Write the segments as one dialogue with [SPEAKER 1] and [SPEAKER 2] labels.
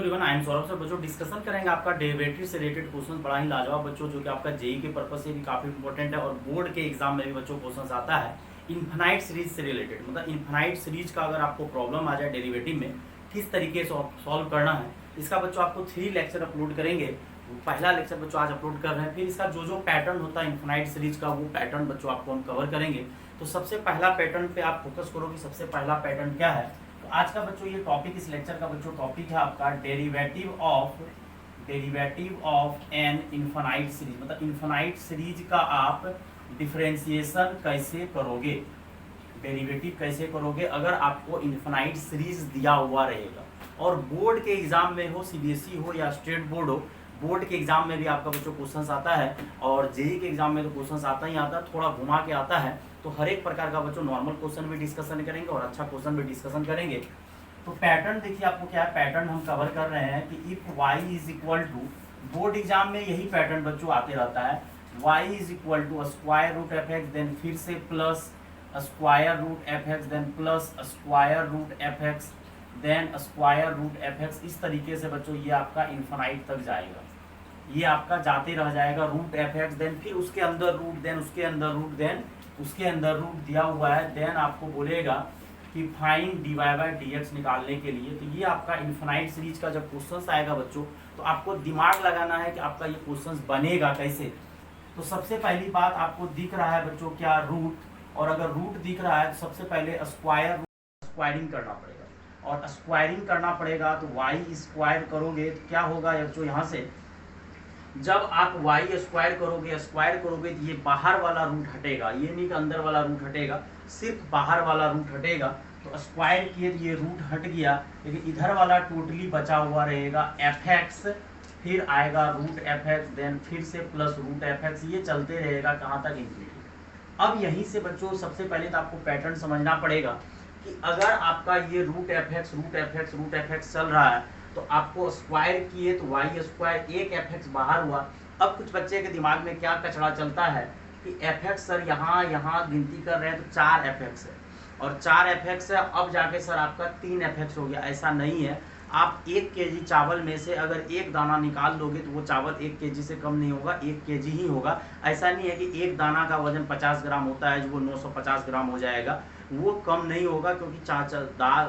[SPEAKER 1] Everyone, I am Saurabh sir. बच्चों discussion करेंगे आपका डेरिवेटिव से रिलेटेड क्वेश्चन, बड़ा ही लाजवाब बच्चों, जो कि आपका जेई के पर्पज से भी काफी इंपॉर्टेंट है और बोर्ड के एग्जाम में भी बच्चों क्वेश्चन आता है इन्फिनाइट सीरीज से रिलेटेड। मतलब इन्फिनाइट सीरीज का अगर आपको प्रॉब्लम आ जाए डेरिवेटिव में, किस तरीके से सॉल्व करना है, इसका बच्चों आपको 3 लेक्चर अपलोड करेंगे। पहला लेक्चर बच्चों आज अपलोड कर रहे हैं, फिर इसका जो पैटर्न होता है इन्फिनाइट सीरीज का, वो पैटर्न बच्चों आपको हम कवर करेंगे। तो सबसे पहला पैटर्न पे आप फोकस करो कि सबसे पहला पैटर्न क्या है। तो आज का बच्चों ये टॉपिक, इस लेक्चर का बच्चों टॉपिक है आपका derivative of an infinite series. मतलब इन्फिनाइट सीरीज का आप डिफरेंशिएशन कैसे करोगे, डेरिवेटिव कैसे करोगे अगर आपको इन्फिनाइट सीरीज दिया हुआ रहेगा। और बोर्ड के एग्जाम में हो, सीबीएसई हो या स्टेट बोर्ड हो, बोर्ड के एग्जाम में भी आपका बच्चों क्वेश्चन आता है और जेई के एग्जाम में तो क्वेश्चन आता ही आता है, थोड़ा घुमा के आता है। तो हर एक प्रकार का बच्चों नॉर्मल क्वेश्चन भी डिस्कशन करेंगे और अच्छा क्वेश्चन भी डिस्कशन करेंगे। तो पैटर्न देखिए, आपको क्या है, पैटर्न हम कवर कर रहे हैं कि if y is equal to, board exam में यही पैटर्न बच्चों आते रहता है, y is equal to square root f x, then फिर से plus square root f x, then plus square root f x, then square root f x. इस तरीके से बच्चों ये आपका इन्फिनाइट तक जाएगा, ये आपका जाते रह जाएगा रूट एफ एक्स, देन फिर उसके अंदर रूट, देन उसके अंदर रूट, देन उसके अंदर रूट दिया हुआ है। देन आपको बोलेगा कि find d y by d x निकालने के लिए। तो ये आपका इन्फिनाइट सीरीज का जब क्वेश्चन आएगा बच्चों, तो आपको दिमाग लगाना है कि आपका ये क्वेश्चन बनेगा कैसे। तो सबसे पहली बात, आपको दिख रहा है बच्चों क्या, रूट, और अगर रूट दिख रहा है तो सबसे पहले स्क्वायरिंग करना पड़ेगा, और स्क्वायरिंग करना पड़ेगा तो वाई स्क्वायर करोगे तो क्या होगा बच्चों, यहाँ से जब आप y स्क्वायर करोगे तो ये बाहर वाला रूट हटेगा, ये नहीं कि अंदर वाला रूट हटेगा, सिर्फ बाहर वाला रूट हटेगा। तो स्क्वायर किए तो ये रूट हट गया, लेकिन इधर वाला टोटली बचा हुआ रहेगा एफ एक्स, फिर आएगा रूट एफ एक्स, देन फिर से प्लस रूट एफ एक्स, ये चलते रहेगा कहाँ तक, इन्फिनिटी। अब यहीं से बच्चों सबसे पहले तो आपको पैटर्न समझना पड़ेगा कि अगर आपका ये रूट एफ एक्स चल रहा है तो आपको स्क्वायर किए तो वाई स्क्वायर, एक एफ एक्स बाहर हुआ। अब कुछ बच्चे के दिमाग में क्या कचरा चलता है कि एफ एक्स सर यहाँ गिनती कर रहे हैं तो 4 एफ एक्स है, और 4 एफ एक्स है, अब जाके सर आपका 3 एफ एक्स हो गया। ऐसा नहीं है, आप 1 केजी चावल में से अगर एक दाना निकाल दोगे तो वो चावल 1 केजी से कम नहीं होगा, 1 केजी ही होगा। ऐसा नहीं है कि एक दाना का वजन 50 ग्राम होता है जो वो 950 ग्राम हो जाएगा, वो कम नहीं होगा, क्योंकि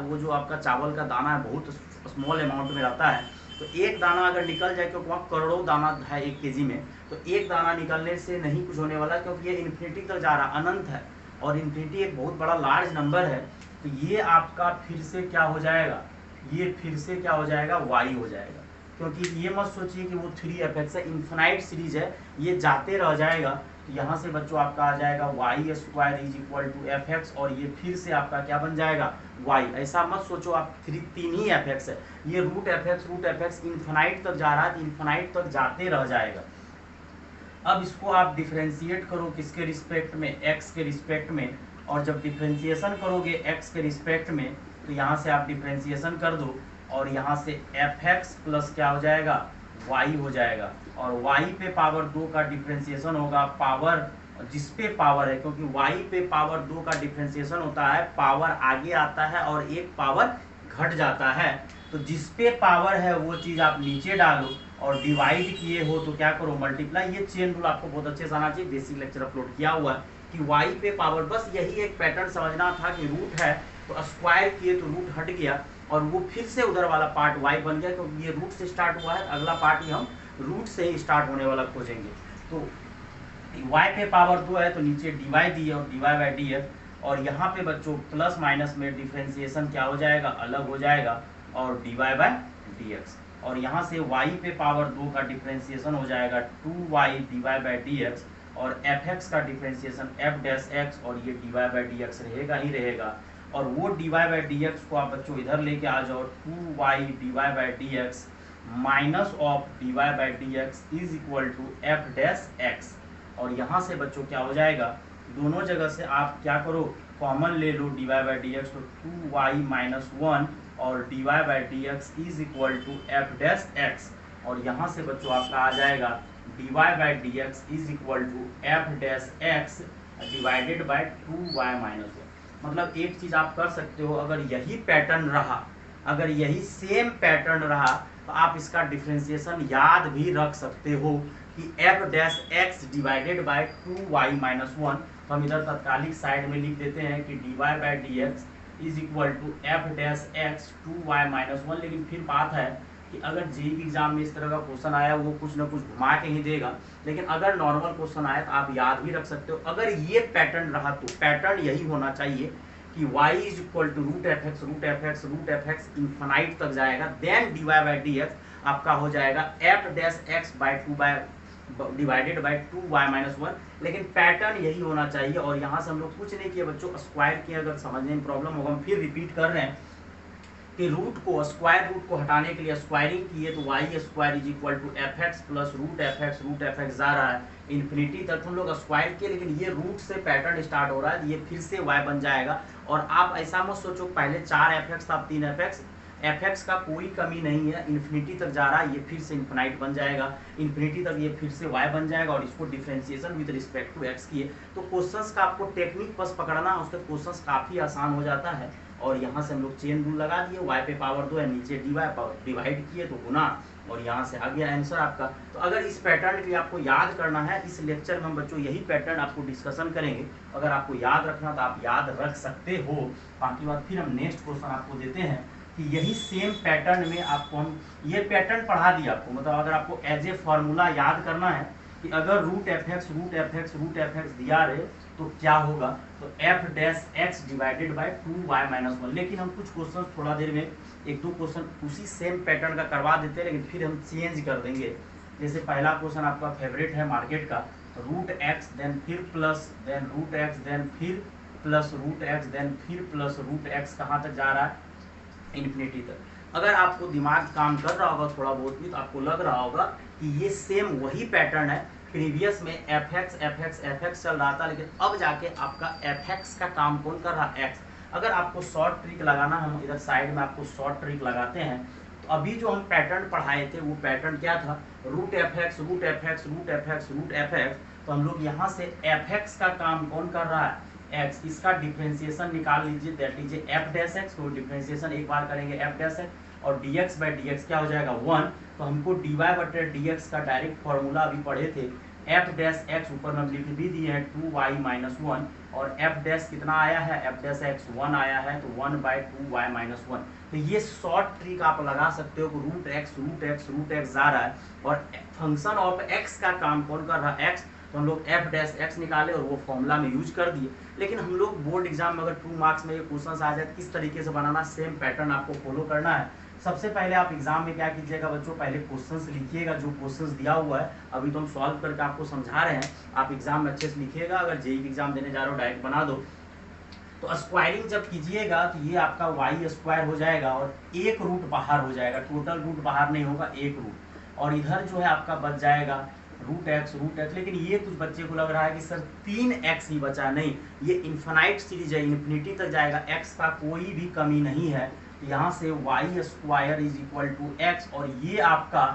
[SPEAKER 1] वो जो आपका चावल का दाना है बहुत स्मॉल अमाउंट में रहता है। तो एक दाना अगर निकल जाए, क्योंकि वहाँ करोड़ों दाना है 1 केजी में, तो एक दाना निकलने से नहीं कुछ होने वाला, क्योंकि ये इन्फिनिटी तक जा रहा, अनंत है, और इन्फिनिटी एक बहुत बड़ा लार्ज नंबर है। तो ये आपका फिर से क्या हो जाएगा, ये फिर से क्या हो जाएगा, वाई हो जाएगा। क्योंकि ये मत सोचिए कि वो 3 एफ एक्स है, इन्फिनाइट सीरीज है, ये जाते रह जाएगा। तो यहाँ से बच्चों आपका आ जाएगा y square is equal to f x, और ये फिर से आपका क्या बन जाएगा, वाई। ऐसा मत सोचो आप 3 ही एफ एक्स है, ये रूट एफ एक्स इन्फिनाइट तक जा रहा है, इन्फिनाइट तक जाते रह जाएगा। अब इसको आप डिफ्रेंशिएट करो किसके रिस्पेक्ट में, एक्स के रिस्पेक्ट में, और जब डिफ्रेंशिएशन करोगे एक्स के रिस्पेक्ट में तो यहाँ से आप डिफ्रेंशिएशन कर दो, और यहाँ से एफ एक्स प्लस क्या हो जाएगा, वाई हो जाएगा। और y पे पावर 2 का डिफरेंशिएशन होगा, पावर जिस पे पावर है, क्योंकि y पे पावर 2 का डिफरेंशिएशन होता है, पावर आगे आता है और एक पावर घट जाता है। तो जिस पे पावर है वो चीज़ आप नीचे डालो, और डिवाइड किए हो तो क्या करो, मल्टीप्लाई। ये चेन रूल आपको बहुत अच्छे से आना चाहिए, बेसिक लेक्चर अपलोड किया हुआ है कि y पे पावर, बस यही एक पैटर्न समझना था कि रूट है तो स्क्वायर किए तो रूट हट गया, और वो फिर से उधर वाला पार्ट y बन गया, क्योंकि ये रूट से स्टार्ट हुआ है, अगला पार्ट ही हम रूट से ही स्टार्ट होने वाला खोजेंगे। तो y पे पावर 2 है तो नीचे dy दी और dy बाई डी एक्स, और यहाँ पे बच्चों प्लस माइनस में डिफरेंशिएशन क्या हो जाएगा, अलग हो जाएगा, और dy बाई डी एक्स। और यहाँ से y पे पावर 2 का डिफरेंशिएशन हो जाएगा 2y dy by d x, और fx का डिफरेंशिएशन f डैश x, और ये dy बाई डी एक्स रहेगा ही रहेगा। और वो dy बाई डी एक्स को आप बच्चों इधर लेके आ जाओ, 2y dy by d x minus of dy by d x is equal to f dash x। और यहाँ से बच्चों क्या हो जाएगा, दोनों जगह से आप क्या करो, कॉमन ले लो dy बाई डी एक्स, तो 2y माइनस 1 और dy by d x is equal to f dash x। और यहाँ से बच्चों आपका आ जाएगा dy by d x is equal to f dash x divided by 2y minus 1। मतलब एक चीज़ आप कर सकते हो, अगर यही पैटर्न रहा, अगर यही सेम पैटर्न रहा तो आप इसका डिफरेंशिएशन याद भी रख सकते हो कि F dash x divided by 2y-1। तो हम इधर तत्कालिक साइड में लिख देते हैं कि dy/dx is equal to f dash x 2y-1। लेकिन फिर बात है कि अगर जेईई एग्जाम में इस तरह का क्वेश्चन आया वो कुछ ना कुछ घुमा के ही देगा, लेकिन अगर नॉर्मल क्वेश्चन आया तो आप याद भी रख सकते हो। अगर ये पैटर्न रहा तो पैटर्न यही होना चाहिए कि y is equal to root f x infinite तक जाएगा, देन dy/dx आपका हो जाएगा f dash x by 2 divided by 2y-1। लेकिन पैटर्न यही होना चाहिए। और यहाँ से हम लोग कुछ नहीं किए बच्चों, स्क्वायर किए। अगर समझने में प्रॉब्लम होगा हम फिर रिपीट कर रहे हैं कि रूट को, स्क्वायर रूट को हटाने के लिए स्क्वायरिंग किए तो y square is equal to f x plus root f x जा रहा है इन्फिनिटी तक हम लोग स्क्वायर किए, लेकिन ये रूट से पैटर्न स्टार्ट हो रहा है, ये फिर से वाई बन जाएगा। और आप ऐसा मत सोचो पहले 4 एफ एक्स था अब 3 एफ एक्स का कोई कमी नहीं है, इन्फिनिटी तक जा रहा है, ये फिर से इन्फिनाइट बन जाएगा, इन्फिनिटी तक ये फिर से वाई बन जाएगा। और इसको differentiation with respect to x किए तो क्वेश्चंस का आपको टेक्निक बस पकड़ना, उसके क्वेश्चंस काफ़ी आसान हो जाता है। और यहाँ से हम लोग चेन रूल लगा दिए, y पे पावर 2 है, नीचे dy पावर डिवाइड किए तो गुना, और यहाँ से आ गया आंसर आपका। तो अगर इस पैटर्न के लिए आपको याद करना है, इस लेक्चर में हम बच्चों यही पैटर्न आपको डिस्कशन करेंगे। अगर आपको याद रखना तो आप याद रख सकते हो। बाकी बात फिर हम नेक्स्ट क्वेश्चन आपको देते हैं कि यही सेम पैटर्न में आपको हम ये पैटर्न पढ़ा दिया आपको, मतलब अगर आपको एज ए फॉर्मूला याद करना है कि अगर रूट एफ एक्स दिया रहे तो क्या होगा, तो F dash x divided by 2y-1। लेकिन हम कुछ क्वेश्चन थोड़ा देर में एक दो क्वेश्चन उसी सेम पैटर्न का करवा देते हैं, लेकिन फिर हम चेंज कर देंगे। जैसे पहला क्वेश्चन आपका फेवरेट है मार्केट का, रूट एक्स देन फिर plus then root x then फिर प्लस रूट एक्स देन फिर प्लस रूट एक्स कहाँ तक जा रहा है, इन्फिनिटी तक। अगर आपको दिमाग काम कर रहा होगा थोड़ा बहुत भी तो आपको लग रहा होगा कि ये सेम वही पैटर्न है। प्रीवियस में एफ एक्स चल रहा था, लेकिन अब जाके आपका एफ एक्स का काम कौन कर रहा है, एक्स। अगर आपको शॉर्ट ट्रिक लगाना, हम इधर साइड में आपको शॉर्ट ट्रिक लगाते हैं। तो अभी जो हम पैटर्न पढ़ाए थे वो पैटर्न क्या था, रूट एफ एक्स। तो हम लोग यहाँ से एफ एक्स का काम कौन कर रहा है, एक्स। इसका डिफरेंशिएशन निकाल लीजिए, that is F dash x. तो डिफरेंशिएशन एक बार करेंगे एफ डैश एक्स, और dx बाई dx क्या हो जाएगा 1। तो हमको dy/dx का डायरेक्ट फॉर्मूला अभी पढ़े थे, एफ डैश एक्स ऊपर में हम लिख भी दिए हैं 2y-1, और एफ डैश कितना आया है, एफ डैश एक्स 1 आया है, तो 1/2y-1। तो ये शॉर्ट ट्रिक आप लगा सकते हो कि रूट एक्स जा रहा है और फंक्शन ऑफ एक्स का काम कौन कर रहा है, एक्स। तो हम लोग एफ डैश एक्स निकाले और वो फॉर्मूला में यूज कर दिए। लेकिन हम लोग बोर्ड एग्जाम में अगर 2 मार्क्स में ये क्वेश्चन आ जाए किस तरीके से बनाना, सेम पैटर्न आपको फॉलो करना है। सबसे पहले आप एग्जाम में क्या कीजिएगा बच्चों, पहले क्वेश्चंस लिखिएगा, जो क्वेश्चंस दिया हुआ है अभी तो हम सॉल्व करके आपको समझा रहे हैं, आप एग्जाम में अच्छे से लिखिएगा। अगर जेईई एग्जाम देने जा रहे हो डायरेक्ट बना दो। तो स्क्वायरिंग जब कीजिएगा तो ये आपका वाई स्क्वायर हो जाएगा और एक रूट बाहर हो जाएगा, टोटल रूट बाहर नहीं होगा, एक रूट। और इधर जो है आपका बच जाएगा रूट एक्स। लेकिन ये कुछ बच्चे को लग रहा है कि सर 3x ही बचा, नहीं, ये इन्फिनाइट सीरीज है, इन्फिनिटी तक जाएगा, x का कोई भी कमी नहीं है। यहाँ से y square is equal to x, और ये आपका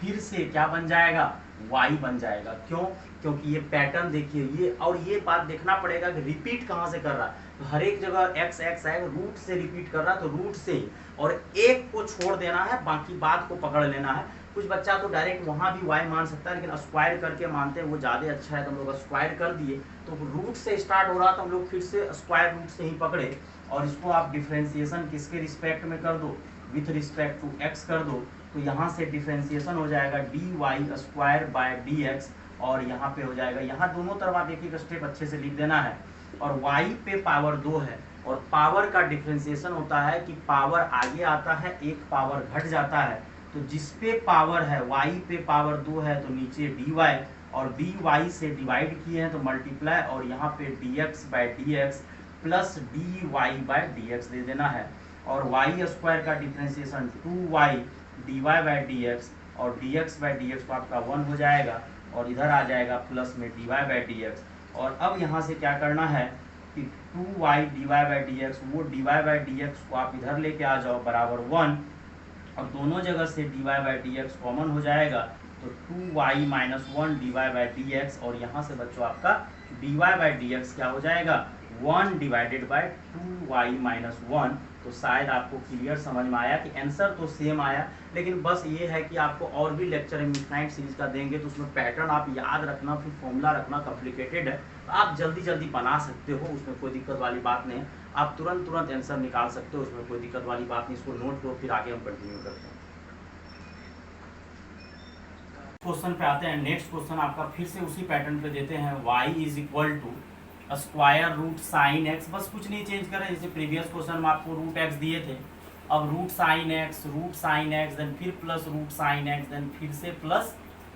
[SPEAKER 1] फिर से क्या बन जाएगा, y बन जाएगा। क्यों, क्योंकि ये पैटर्न देखिए ये, और ये बात देखना पड़ेगा कि रिपीट कहाँ से कर रहा है। तो हर एक जगह x आएगा, रूट से रिपीट कर रहा है तो रूट से ही, और एक को छोड़ देना है, बाकी बात को पकड़ लेना है। कुछ बच्चा तो डायरेक्ट वहाँ भी y मान सकता है, लेकिन स्क्वायर करके मानते हैं वो ज़्यादा अच्छा है, तो हम लोग स्क्वायर कर दिए। तो रूट से स्टार्ट हो रहा था, हम लोग फिर से स्क्वायर रूट से ही पकड़े, और इसको आप डिफरेंशिएशन किसके रिस्पेक्ट में कर दो, विथ रिस्पेक्ट टू x कर दो। तो यहाँ से डिफरेंशिएशन हो जाएगा dy स्क्वायर बाय dx, और यहाँ पे हो जाएगा, यहाँ दोनों तरफ आप एक एक स्टेप अच्छे से लिख देना है। और y पे पावर 2 है, और पावर का डिफरेंशिएशन होता है कि पावर आगे आता है, एक पावर घट जाता है। तो जिस पे पावर है, y पे पावर 2 है तो नीचे dy, और by से डिवाइड किए हैं तो मल्टीप्लाई, और यहाँ पे dx by dx plus dy by dx दे देना है। और y स्क्वायर का differentiation 2y dy by dx, और dx बाई dx तो आपका 1 हो जाएगा, और इधर आ जाएगा प्लस में dy बाई dx। और अब यहाँ से क्या करना है कि 2y dy बाई dx, वो dy बाई dx को आप इधर लेके आ जाओ बराबर 1, और दोनों जगह से dy बाई dx कॉमन हो जाएगा, तो 2y-1 dy बाई dx, और यहाँ से बच्चों आपका dy बाई dx क्या हो जाएगा 1 डिवाइडेड बाय 2y माइनस 1। तो शायद आपको क्लियर समझ में आया कि आंसर तो सेम आया, लेकिन बस ये है कि आपको और भी लेक्चर इनफाइनाइट सीरीज का देंगे तो उसमें पैटर्न आप याद रखना, फिर फॉर्मूला रखना कॉम्प्लिकेटेड है, तो आप जल्दी जल्दी बना सकते हो, उसमें कोई दिक्कत वाली बात नहीं है। आप तुरंत आंसर निकाल सकते हो, उसमें कोई दिक्कत वाली बात नहीं। इसको नोट करो, फिर आगे हम कंटिन्यू करते हैं। क्वेश्चन पे आते हैं। नेक्स्ट क्वेश्चन आपका फिर से उसी पैटर्न पे देते हैं, y is equal to square root sine x. बस कुछ नहीं चेंज करें, जैसे प्रीवियस क्वेश्चन में आपको रूट एक्स दिए थे, अब रूट साइन एक्स देन फिर plus root sine x then फिर से प्लस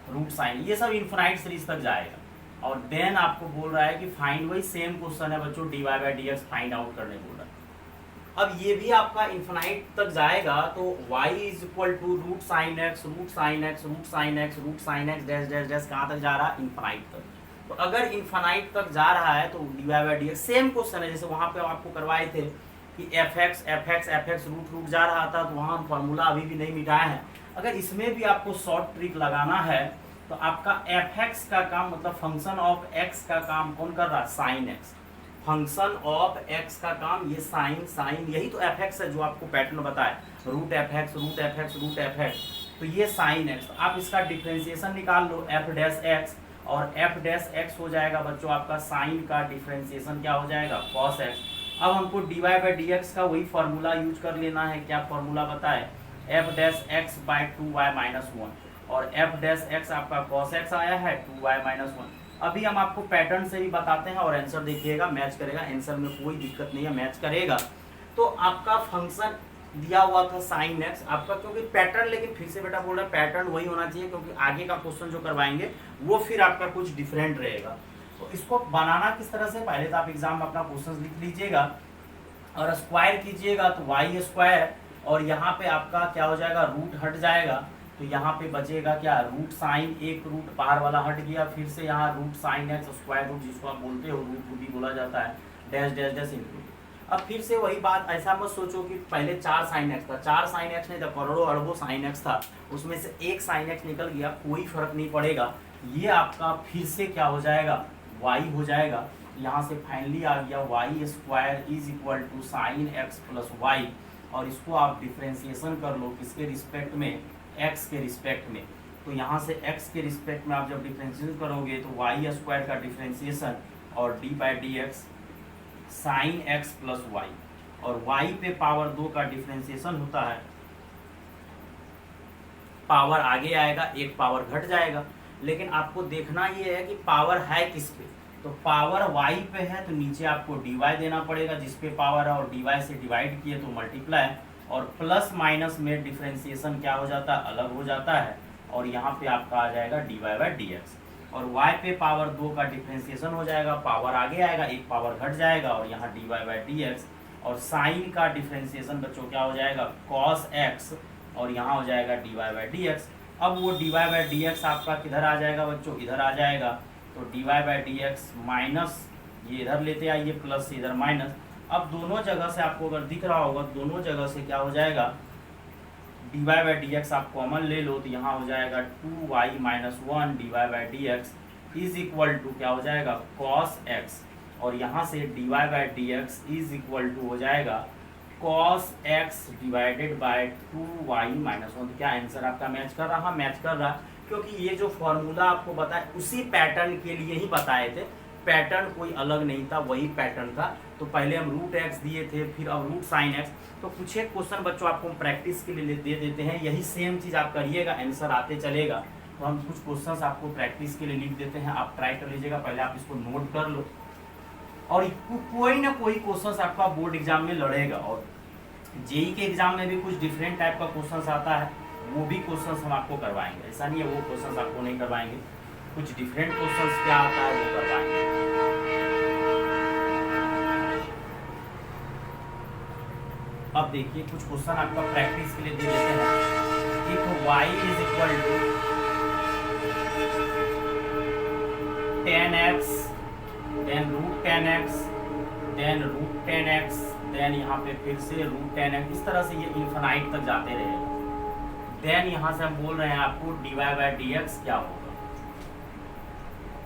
[SPEAKER 1] रूट साइन, ये सब इनफाइनाइट सीरीज तक जाएगा। और देन आपको बोल रहा है कि फाइंड, वही सेम क्वेश्चन है बच्चों, dy by d x find out करने बोल रहा है। अब ये भी आपका इनफाइनाइट तक जाएगा, तो y is equal to root sine x dash dash dash कहाँ तक जा रहा है? इनफाइनाइट तक। तो अगर इनफाइनाइट तक जा रहा है तो dy by d x same question है जैसे वहां पे आपको करवाए थे कि एफ एक्स रूट जा रहा था, तो वहां हम फॉर्मूला अभी भी नहीं मिटाए हैं। अगर इसमें भी आपको शॉर्ट ट्रिक लगाना है तो आपका एफ एक्स का काम, मतलब फंक्शन ऑफ एक्स का काम कौन कर रहा है? Sine x. Function of x का काम ये साइन, यही तो एफ एक्स है जो आपको पैटर्न बताए, रूट एफ एक्स। तो ये साइन एक्स, तो आप इसका डिफ्रेंसिएशन निकाल लो, एफ डैश एक्स, और एफ डैश एक्स हो जाएगा बच्चों आपका साइन का डिफ्रेंसिएशन क्या हो जाएगा? Cos x. अब हमको dy बाई डी एक्स का वही फॉर्मूला यूज कर लेना है। क्या फॉर्मूला बताए? F dash x by 2y minus 1, और एफ डैश एक्स आपका कॉस एक्स आया है 2y माइनस 1। अभी हम आपको पैटर्न से ही बताते हैं और आंसर देखिएगा, मैच करेगा, आंसर में कोई दिक्कत नहीं है, मैच करेगा। तो आपका फंक्शन दिया हुआ था साइन एक्स आपका, क्योंकि पैटर्न, लेकिन फिर से बेटा बोल रहा है पैटर्न वही होना चाहिए, क्योंकि आगे का क्वेश्चन जो करवाएंगे वो फिर आपका कुछ डिफरेंट रहेगा। तो इसको बनाना किस तरह से, पहले तो आप एग्जाम में अपना क्वेश्चन लिख लीजिएगा और स्क्वायर कीजिएगा, तो वाई स्क्वायर, और यहाँ पे आपका क्या हो जाएगा? रूट हट जाएगा, तो यहाँ पे बचेगा क्या? रूट साइन, एक रूट बाहर वाला हट गया, फिर से यहाँ root sine x square root, जिसको आप बोलते हो रूट भी बोला जाता है, डैश डैश डैश इंटू। अब फिर से वही बात, ऐसा मत सोचो कि पहले 4 साइन एक्स था, 4 साइन एक्स नहीं था, करोड़ों अरबों साइन एक्स था, उसमें से एक साइन एक्स निकल गया, कोई फर्क नहीं पड़ेगा। ये आपका फिर से क्या हो जाएगा? y हो जाएगा। यहाँ से फाइनली आ गया y square is equal to sine x plus y, और इसको आप डिफ्रेंसिएशन कर लो किसके रिस्पेक्ट में? x के रिस्पेक्ट में। तो यहाँ से x के रिस्पेक्ट में आप जब डिफ्रेंसिएशन करोगे तो y स्क्वायर का डिफ्रेंसिएशन और d by d x sine x plus y, और y पे पावर 2 का डिफ्रेंसिएशन होता है, पावर आगे आएगा, एक पावर घट जाएगा, लेकिन आपको देखना ये है कि पावर है किस पे। तो पावर y पे है तो नीचे आपको dy देना पड़ेगा जिस पे पावर है, और dy से डिवाइड किए तो मल्टीप्लाई, और प्लस माइनस में डिफ्रेंसिएशन क्या हो जाता है? अलग हो जाता है, और यहाँ पे आपका आ जाएगा dy बाई डी एक्स, और y पे पावर 2 का डिफ्रेंसिएशन हो जाएगा, पावर आगे आएगा, एक पावर घट जाएगा, और यहाँ dy बाई डी एक्स, और साइन का डिफ्रेंसिएशन बच्चों क्या हो जाएगा? कॉस एक्स, और यहाँ हो जाएगा dy बाई डी एक्स। अब वो dy बाई डी एक्स आपका किधर आ जाएगा बच्चों? इधर आ जाएगा, तो dy by d x minus, ये इधर लेते आइए, प्लस इधर माइनस। अब दोनों जगह से आपको अगर दिख रहा होगा, दोनों जगह से क्या हो जाएगा? dy बाई डी एक्स आप कॉमन ले लो, तो यहाँ हो जाएगा 2y minus 1 dy by d x is equal to क्या हो जाएगा? कॉस एक्स, और यहाँ से dy by d x is equal to हो जाएगा cos x divided by 2y minus 1। तो क्या आंसर आपका मैच कर रहा? मैच कर रहा, क्योंकि ये जो फॉर्मूला आपको बताया उसी पैटर्न के लिए ही बताए थे, पैटर्न कोई अलग नहीं था, वही पैटर्न था। तो पहले हम रूट एक्स दिए थे, फिर अब रूट साइन एक्स। तो कुछ एक क्वेश्चन बच्चों आपको हम प्रैक्टिस के लिए दे देते हैं, यही सेम चीज़ आप करिएगा, आंसर आते चलेगा। तो हम कुछ क्वेश्चंस आपको प्रैक्टिस के लिए लिख देते हैं, आप ट्राई कर लीजिएगा, पहले आप इसको नोट कर लो, और कोई ना कोई क्वेश्चन आपका बोर्ड एग्जाम में लड़ेगा, और जेई के एग्जाम में भी कुछ डिफरेंट टाइप का क्वेश्चन आता है, वो भी क्वेश्चन हम आपको करवाएंगे, ऐसा नहीं है वो क्वेश्चन आपको नहीं करवाएंगे, कुछ डिफरेंट क्वेश्चन क्या आता है वो करवाएंगे। अब देखिए कुछ क्वेश्चन आपका प्रैक्टिस के लिए दे देते हैं। If y is equal to 10x then root 10x then root 10x then यहाँ पे फिर से रूट 10x, इस तरह से ये इन्फिनाइट तक जाते रहेगा। देन यहाँ से हम बोल रहे हैं आपको dy बाई डी एक्स क्या होगा,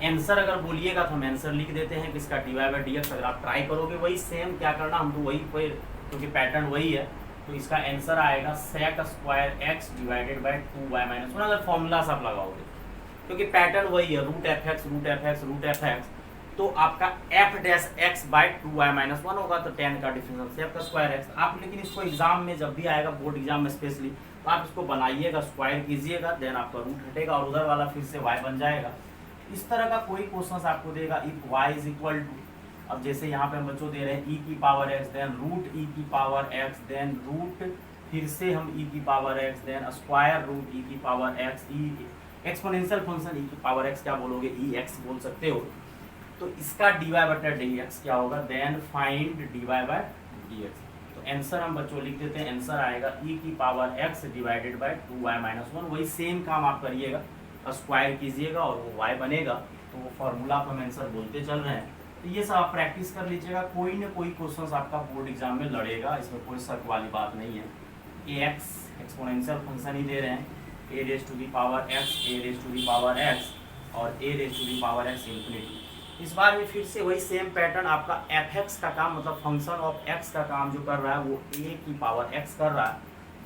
[SPEAKER 1] आंसर अगर बोलिएगा तो हम आंसर लिख देते हैं कि इसका dy/dx। अगर आप ट्राई करोगे वही सेम क्या करना, हम तो वही क्योंकि पैटर्न वही है, तो इसका आंसर आएगा sec square x divided by 2y-1। अगर फॉर्मूला आप लगाओगे क्योंकि पैटर्न वही है, √fx, तो आपका f'(x/2y-1) होगा, तो tan का डिफरेंस sec का स्क्वायर x। आप लेकिन इसको एग्जाम में जब भी आएगा, बोर्ड एग्जाम में स्पेशली, तो आप इसको बनाइएगा, स्क्वायर कीजिएगा, देन आपका रूट हटेगा और उधर वाला फिर से y बन जाएगा। इस तरह का कोई क्वेश्चन आपको देगा, if y is equal to, अब जैसे यहाँ पे हम बच्चों दे रहे हैं e⁻x, then root e⁻x, then root फिर से हम e⁻x, then square root e⁻x, exponential function e⁻x क्या बोलोगे, ex बोल सकते हो। तो इसका dy/dx क्या होगा, देन फाइंड dy/dx। तो आंसर हम बच्चों लिख देते हैं, आंसर आएगा e⁻x डिवाइडेड बाय 2y-1। वही सेम काम आप करिएगा, स्क्वायर कीजिएगा और वो y बनेगा, तो वो फार्मूला हम आंसर बोलते चल रहे हैं। तो ये सब आप प्रैक्टिस कर लीजिएगा, कोई ना कोई क्वेश्चन आपका बोर्ड एग्जाम में लड़ेगा, इसमें कोई शक वाली बात नहीं है। ax एक्सपोनेंशियल फंक्शन ही दे रहे हैं, a⁻x, a⁻x और a⁻x इंफिनिटी। इस बार में फिर से वही सेम पैटर्न, आपका fx का काम मतलब फंक्शन ऑफ x का काम जो कर रहा है वो a⁻x कर रहा है।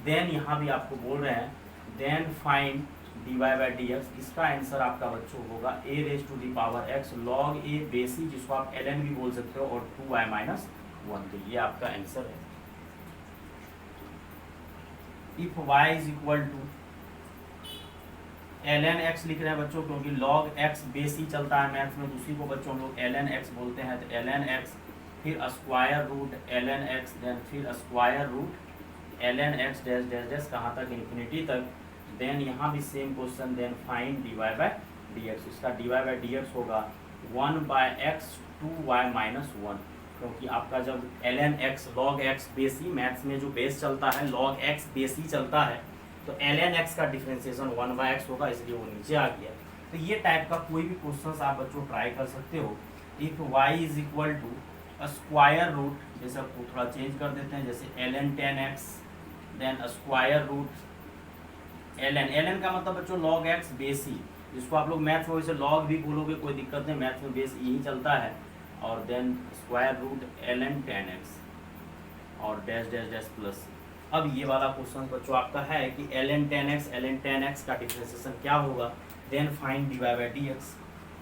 [SPEAKER 1] देन यहाँ भी आपको बोल रहे हैं, देन फाइंड dy/dx। इसका आंसर आपका बच्चों होगा a⁻x log a बेसिक, जिसको आप ln भी बोल सकते हो, और 2y-1। तो ये आपका आंसर है। If y is equal to ln x लिख रहे हैं बच्चों, क्योंकि log x बेसी चलता है मैथ्स में, दूसरी को बच्चों हम लोग ln x बोलते हैं। तो ln x, फिर square root ln x, then फिर square root ln x dash dash dash कहाँ तक, इन्फिनिटी तक। देन यहाँ भी same question, then find dy/dx। इसका dy/dx होगा 1/x 2y-1, क्योंकि आपका जब ln x log x बेसी, मैथ्स में जो बेस चलता है log x बेसी चलता है, तो ln x का डिफरेंशिएशन 1/x होगा, इसलिए वो नीचे आ गया। तो ये टाइप का कोई भी क्वेश्चन आप बच्चों ट्राई कर सकते हो। If y is equal to square root, जैसे आपको थोड़ा चेंज कर देते हैं, जैसे ln 10x, then square root ln का मतलब बच्चों log x बेसी, जिसको आप लोग मैथ्स में वैसे log भी बोलोगे, कोई दिक्कत नहीं, मैथ्स में बेस यही चलता है। और then square root ln 10x और डैश डैश डैश प्लस। अब ये वाला क्वेश्चन बच्चों आपका है कि ln 10x का डिफरेंशिएशन क्या होगा, देन फाइंड dy/dx।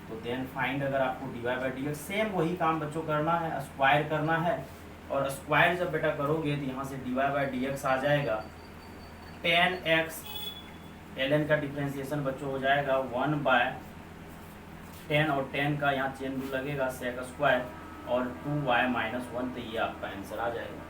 [SPEAKER 1] तो देन फाइंड, अगर आपको dy/dx सेम वही काम बच्चों करना है, स्क्वायर करना है, और स्क्वायर जब बेटा करोगे तो यहाँ से dy/dx आ जाएगा 10x, ln का डिफरेंशिएशन बच्चों हो जाएगा 1/10, और 10 का यहाँ चेन रूल लगेगा sec स्क्वायर और 2y-1। तो ये आपका आंसर आ जाएगा।